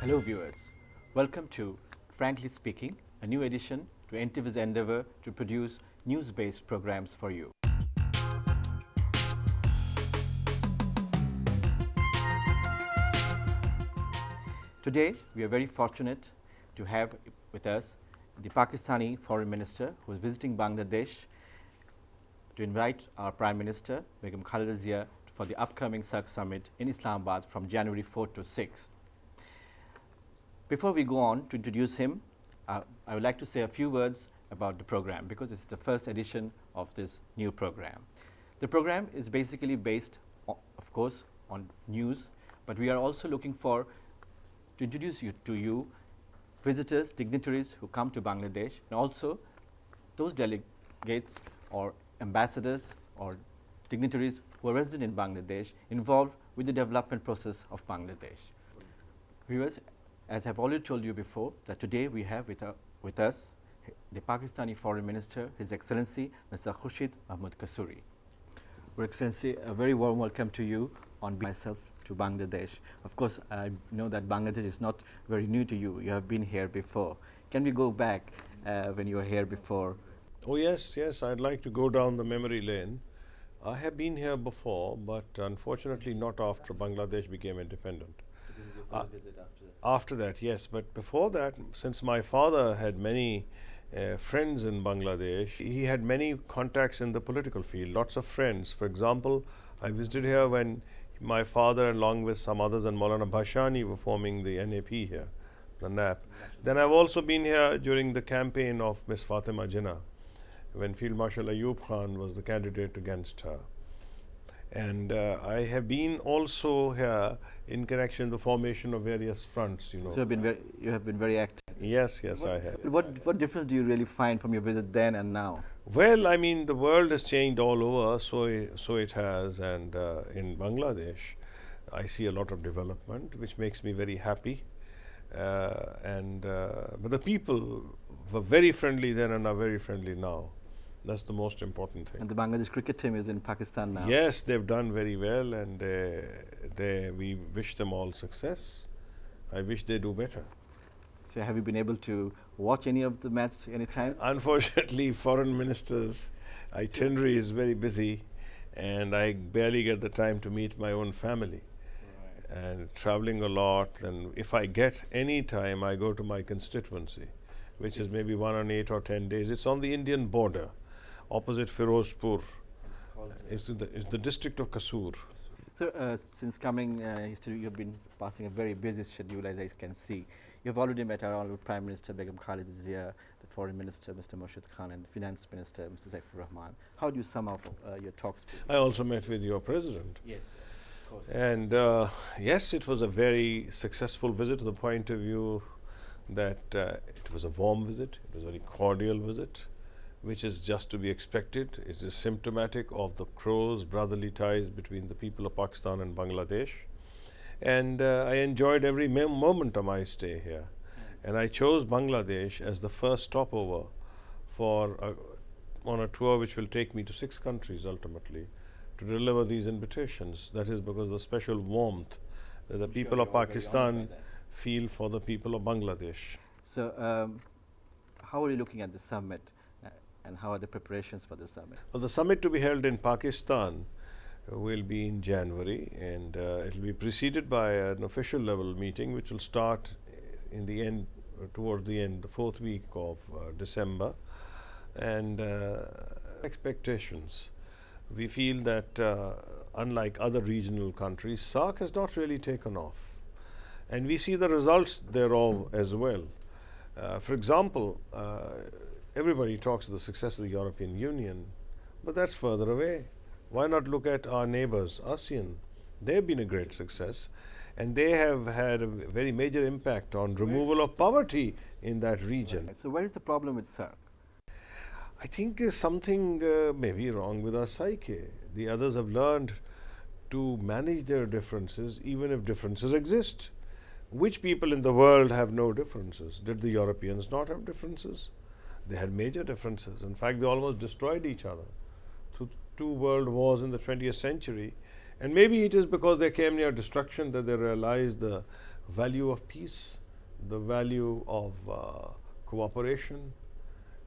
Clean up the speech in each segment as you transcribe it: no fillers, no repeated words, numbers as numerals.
Hello viewers, welcome to Frankly Speaking, a new edition to NTV's endeavor to produce news-based programs for you. Today, we are very fortunate to have with us the Pakistani Foreign Minister who is visiting Bangladesh to invite our Prime Minister, Begum Khaleda Zia, for the upcoming SAARC Summit in Islamabad from January 4th to 6th. Before we go on to introduce him, I would like to say a few words about the program because this is the first edition of this new program. The program is basically based, of course, on news, but we are also looking to introduce to you visitors, dignitaries who come to Bangladesh, and also those delegates or ambassadors or dignitaries who are resident in Bangladesh involved with the development process of Bangladesh. Viewers, as I've already told you before, that today we have with us the Pakistani Foreign Minister, His Excellency Mr. Khurshid Mahmood Kasuri. Your Excellency, a very warm welcome to you on myself to Bangladesh. Of course, I know that Bangladesh is not very new to you. You have been here before. Can we go back when you were here before? Oh yes, I'd like to go down the memory lane. I have been here before, but unfortunately not after Bangladesh became independent. So this is your first visit after that? After that, yes, but before that, since my father had many friends in Bangladesh, he had many contacts in the political field, lots of friends. For example, I visited here when my father, along with some others, and Maulana Bhashani were forming the NAP here, the NAP. Then I've also been here during the campaign of Miss Fatima Jinnah, when Field Marshal Ayub Khan was the candidate against her. And I have been also here in connection with the formation of various fronts, you know. So you have been very active. Yes, I have. What difference do you really find from your visit then and now? Well, I mean, the world has changed all over, so it has, and in Bangladesh, I see a lot of development, which makes me very happy. But the people were very friendly then and are very friendly now. That's the most important thing. And the Bangladesh cricket team is in Pakistan now. Yes, they've done very well, and we wish them all success. I wish they do better. So have you been able to watch any of the match anytime? Unfortunately, foreign ministers' itinerary is very busy, and I barely get the time to meet my own family. Right. And traveling a lot, and if I get any time, I go to my constituency, which is maybe 1 or 8 or 10 days. It's on the Indian border, opposite Firozpur. It's called It's the district of Kasur. So since coming history, you have been passing a very busy schedule, as I can see. You have already met our Honorable Prime Minister Begum Khaleda Zia, the Foreign Minister Mr. Murshid Khan, and the Finance Minister Mr. Zaifur Rahman. How do you sum up your talks? I also met with your president. Yes, of course. And yes, it was a very successful visit to the point of view that it was a warm visit, it was a very cordial visit, which is just to be expected. It is symptomatic of the close brotherly ties between the people of Pakistan and Bangladesh. And I enjoyed every moment of my stay here. And I chose Bangladesh as the first stopover on a tour which will take me to 6 countries ultimately to deliver these invitations. That is because of the special warmth that the people of Pakistan feel for the people of Bangladesh. So how are you looking at the summit and how are the preparations for the summit? Well, the summit to be held in Pakistan will be in January, and it will be preceded by an official level meeting which will start towards the end, the 4th week of December. And expectations. We feel that unlike other regional countries, SAARC has not really taken off. And we see the results thereof as well. For example, everybody talks of the success of the European Union, but that's further away. Why not look at our neighbors, ASEAN? They've been a great success, and they have had a very major impact on removal of poverty in that region. Right. So where is the problem with SAARC? I think there's something maybe wrong with our psyche. The others have learned to manage their differences, even if differences exist. Which people in the world have no differences? Did the Europeans not have differences? They had major differences. In fact, they almost destroyed each other through 2 world wars in the 20th century. And maybe it is because they came near destruction that they realized the value of peace, the value of cooperation,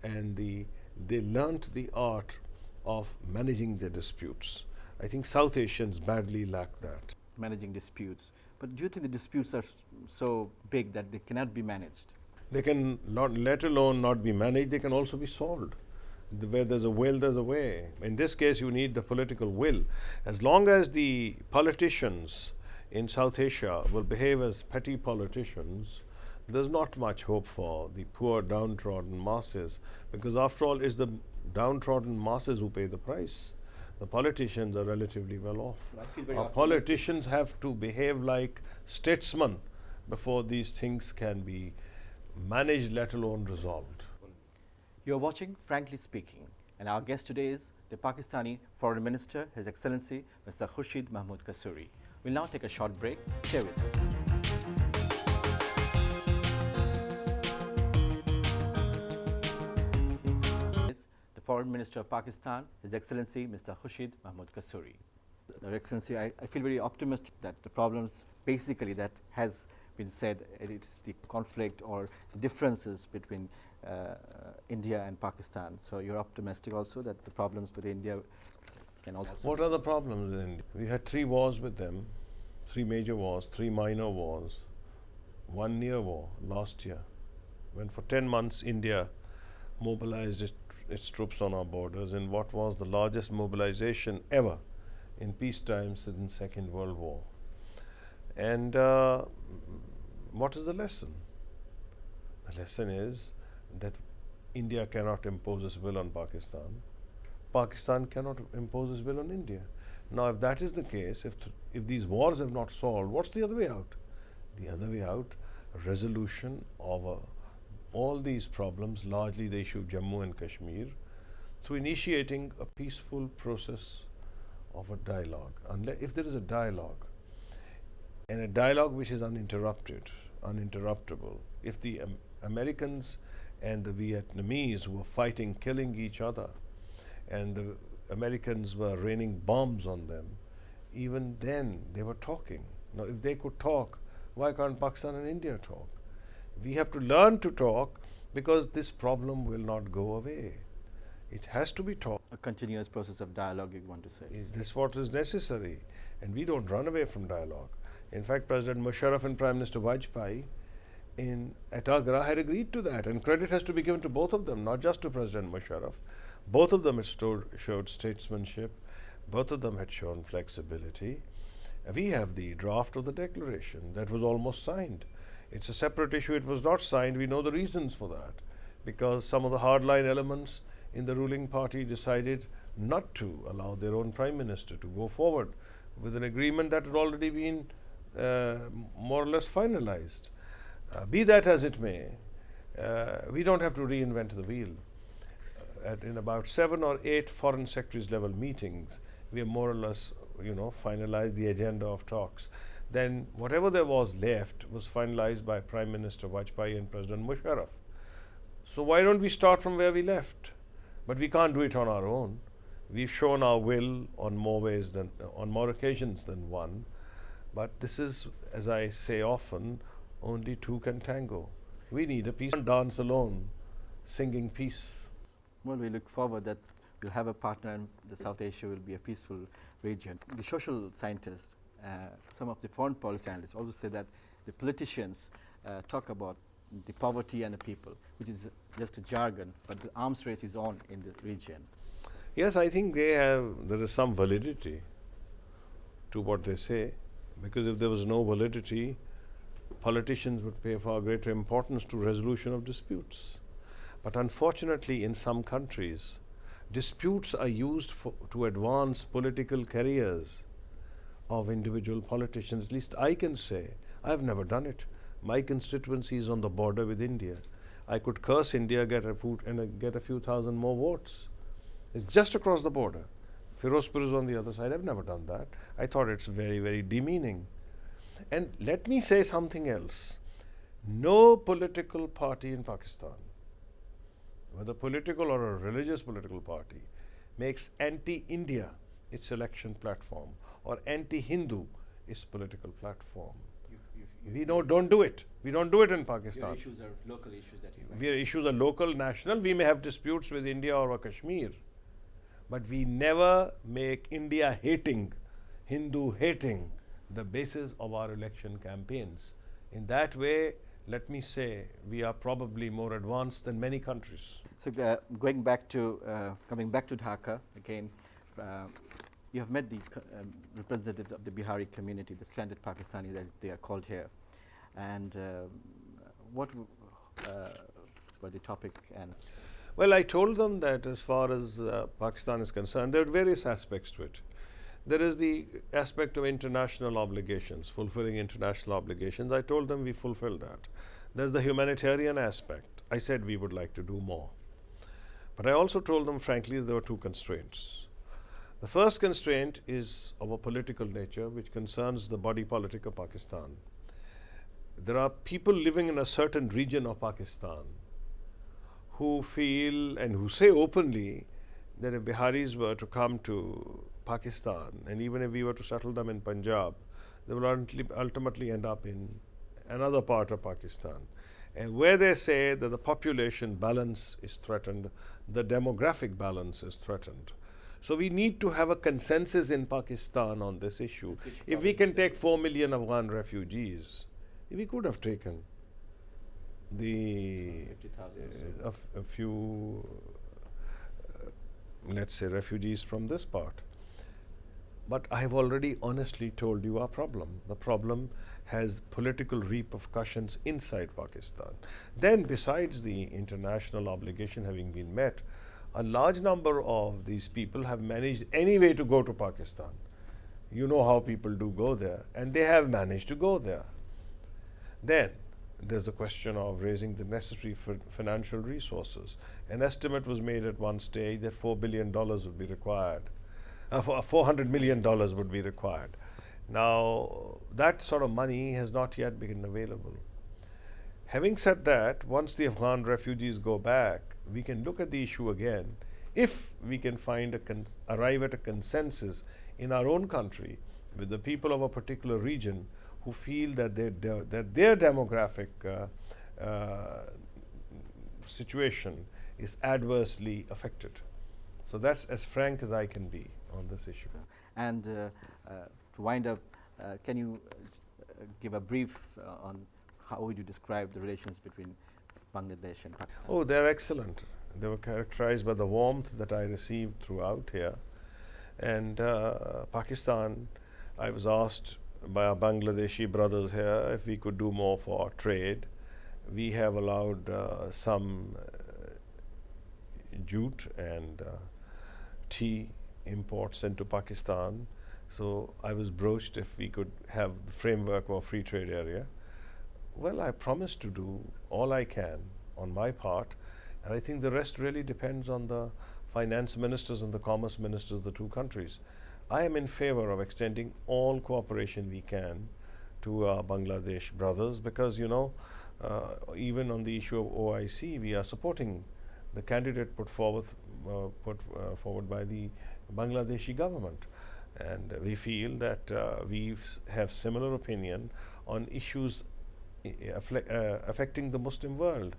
and they learnt the art of managing their disputes. I think South Asians badly lack that. Managing disputes. But do you think the disputes are so big that they cannot be managed? They can not, let alone not be managed, they can also be solved. Where there's a will, there's a way. In this case, you need the political will. As long as the politicians in South Asia will behave as petty politicians, there's not much hope for the poor downtrodden masses, because after all, it's the downtrodden masses who pay the price. The politicians are relatively well off. I feel very Our optimistic. politicians have to behave like statesmen before these things can be managed, let alone resolved. You're watching Frankly Speaking, and our guest today is the Pakistani Foreign Minister, His Excellency Mr. Khurshid Mahmood Kasuri. We'll now take a short break. Stay with us. The Foreign Minister of Pakistan, His Excellency Mr. Khurshid Mahmood Kasuri. Your Excellency, I feel very optimistic that the problems basically that has been said, it's the conflict or differences between India and Pakistan. So you're optimistic also that the problems with India can also... What are the problems in India? We had 3 wars with them, 3 major wars, 3 minor wars, 1 near war last year, when for 10 months India mobilized its troops on our borders in what was the largest mobilization ever in peacetime since the Second World War. And what is the lesson? The lesson is that India cannot impose its will on Pakistan. Pakistan cannot impose its will on India. Now, if that is the case, if these wars have not solved, what's the other way out? The other way out, a resolution of all these problems, largely the issue of Jammu and Kashmir, through initiating a peaceful process of a dialogue. If there is a dialogue, and a dialogue which is uninterrupted, uninterruptible, if the Americans and the Vietnamese who were fighting, killing each other, and the Americans were raining bombs on them, even then they were talking. Now, if they could talk, why can't Pakistan and India talk? We have to learn to talk, because this problem will not go away. It has to be taught. A continuous process of dialogue, you want to say? Is this what is necessary? And we don't run away from dialogue. In fact, President Musharraf and Prime Minister Vajpayee at Agra had agreed to that, and credit has to be given to both of them, not just to President Musharraf. Both of them had showed statesmanship. Both of them had shown flexibility. We have the draft of the declaration that was almost signed. It's a separate issue. It was not signed. We know the reasons for that, because some of the hardline elements in the ruling party decided not to allow their own prime minister to go forward with an agreement that had already been more or less finalized. Be that as it may, we don't have to reinvent the wheel. In about 7 or 8 foreign secretaries level meetings, we have more or less, finalized the agenda of talks. Then whatever there was left was finalized by Prime Minister Vajpayee and President Musharraf. So why don't we start from where we left? But we can't do it on our own. We've shown our will on more occasions than one. But this is, as I say often, only 2 can tango. We need a peace. We can't dance alone, singing peace. Well, we look forward that we'll have a partner and the South Asia will be a peaceful region. The social scientists, some of the foreign policy analysts also say that the politicians talk about the poverty and the people, which is just a jargon, but the arms race is on in the region. Yes, I think there is some validity to what they say, because if there was no validity, politicians would pay far greater importance to resolution of disputes. But unfortunately, in some countries, disputes are used to advance political careers of individual politicians. At least I can say, I've never done it. My constituency is on the border with India. I could curse India, get a few thousand more votes. It's just across the border. Firozpur is on the other side. I've never done that. I thought it's very, very demeaning. And let me say something else. No political party in Pakistan, whether political or a religious political party, makes anti-India its election platform or anti-Hindu its political platform. We don't do it. We don't do it in Your Pakistan. issues are local issues that you find. Our issues are local, national. We may have disputes with India or Kashmir, but we never make India hating, Hindu hating the basis of our election campaigns. In that way, let me say, we are probably more advanced than many countries. So coming back to Dhaka again, you have met these representatives of the Bihari community, the stranded Pakistanis as they are called here, and what were the topic? And Well, I told them that as far as Pakistan is concerned, there are various aspects to it. There is the aspect of international obligations, fulfilling international obligations. I told them we fulfill that. There's the humanitarian aspect. I said we would like to do more. But I also told them, frankly, there were two constraints. The first constraint is of a political nature, which concerns the body politic of Pakistan. There are people living in a certain region of Pakistan who feel and who say openly that if Biharis were to come to Pakistan, and even if we were to settle them in Punjab, they will ultimately end up in another part of Pakistan. And where they say that the population balance is threatened, the demographic balance is threatened. So we need to have a consensus in Pakistan on this issue. If we can take 4 million Afghan refugees, we could have taken the 50,000 a few, let's say, refugees from this part. But I have already honestly told you our problem. The problem has political repercussions inside Pakistan. Then, besides the international obligation having been met, a large number of these people have managed anyway to go to Pakistan. You know how people do go there, and they have managed to go there. Then, there's the question of raising the necessary financial resources. An estimate was made at one stage that $4 billion would be required. $400 million would be required. Now, that sort of money has not yet been available. Having said that, once the Afghan refugees go back, we can look at the issue again. If we can arrive at a consensus in our own country with the people of a particular region who feel that their demographic situation is adversely affected. So that's as frank as I can be on this issue. And to wind up, can you give a brief on how would you describe the relations between Bangladesh and Pakistan? Oh, they're excellent. They were characterized by the warmth that I received throughout here. And Pakistan, I was asked by our Bangladeshi brothers here if we could do more for trade. We have allowed some jute and tea imports into Pakistan. So I was broached if we could have the framework of a free trade area. Well, I promise to do all I can on my part, and I think the rest really depends on the finance ministers and the commerce ministers of the two countries. I am in favor of extending all cooperation we can to our Bangladesh brothers because, you know, even on the issue of OIC, we are supporting the candidate put forward by the Bangladeshi government. And we feel that we have similar opinion on issues affecting the Muslim world,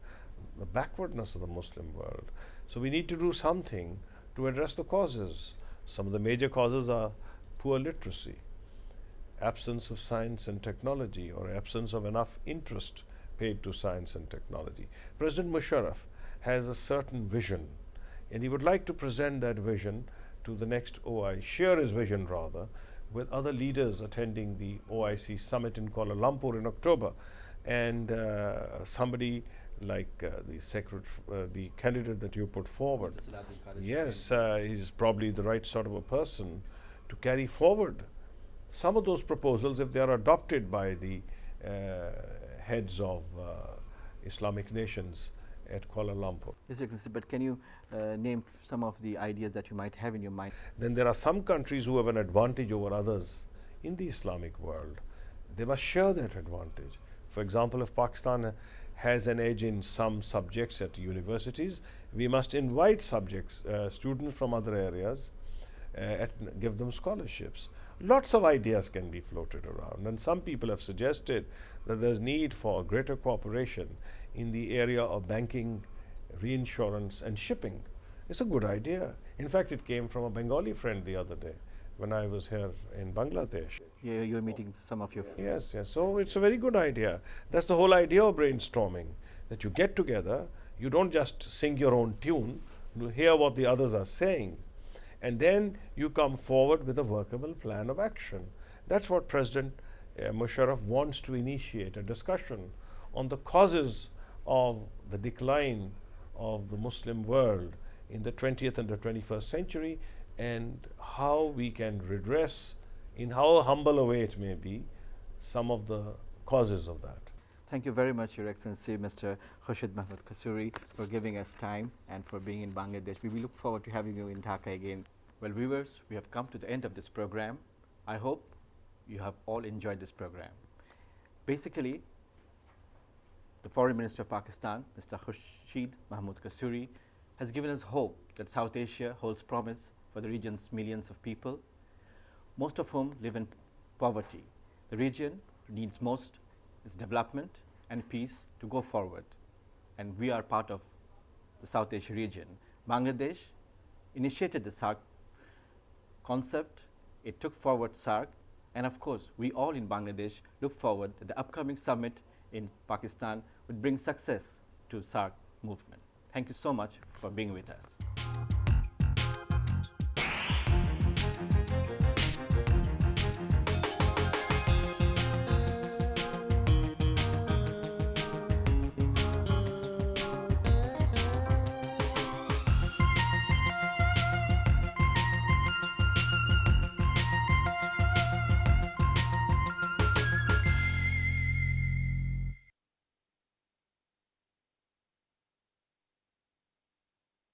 the backwardness of the Muslim world. So we need to do something to address the causes. Some of the major causes are poor literacy, absence of science and technology, or absence of enough interest paid to science and technology. President Musharraf has a certain vision, and he would like to present that vision to the next OIC, share his vision rather, with other leaders attending the OIC summit in Kuala Lumpur in October. And somebody like the candidate that you put forward, yes, he's probably the right sort of a person to carry forward some of those proposals if they are adopted by the heads of Islamic nations at Kuala Lumpur. Yes, Excellency, but can you name some of the ideas that you might have in your mind? Then there are some countries who have an advantage over others in the Islamic world. They must share that advantage. For example, if Pakistan has an edge in some subjects at universities, we must invite students from other areas give them scholarships. Lots of ideas can be floated around, and some people have suggested that there's need for greater cooperation in the area of banking, reinsurance, and shipping. It's a good idea. In fact, it came from a Bengali friend the other day when I was here in Bangladesh. Yeah, you're meeting some of your Yes, yes. So it's a very good idea. That's the whole idea of brainstorming, that you get together, you don't just sing your own tune, you hear what the others are saying, and then you come forward with a workable plan of action. That's what President Musharraf wants to initiate, a discussion on the causes of the decline of the Muslim world in the 20th and the 21st century, and how we can redress, in how humble a way it may be, some of the causes of that. Thank you very much, Your Excellency, Mr. Khurshid Mahmood Kasuri, for giving us time and for being in Bangladesh. We will look forward to having you in Dhaka again. Well, viewers, we have come to the end of this program. I hope you have all enjoyed this program. Basically, the Foreign Minister of Pakistan, Mr. Khurshid Mahmood Kasuri, has given us hope that South Asia holds promise for the region's millions of people, most of whom live in poverty. The region needs most is development and peace to go forward, and we are part of the South Asia region. Bangladesh initiated the SAARC concept, it took forward SAARC, and of course, we all in Bangladesh look forward that the upcoming summit in Pakistan would bring success to SAARC movement. Thank you so much for being with us.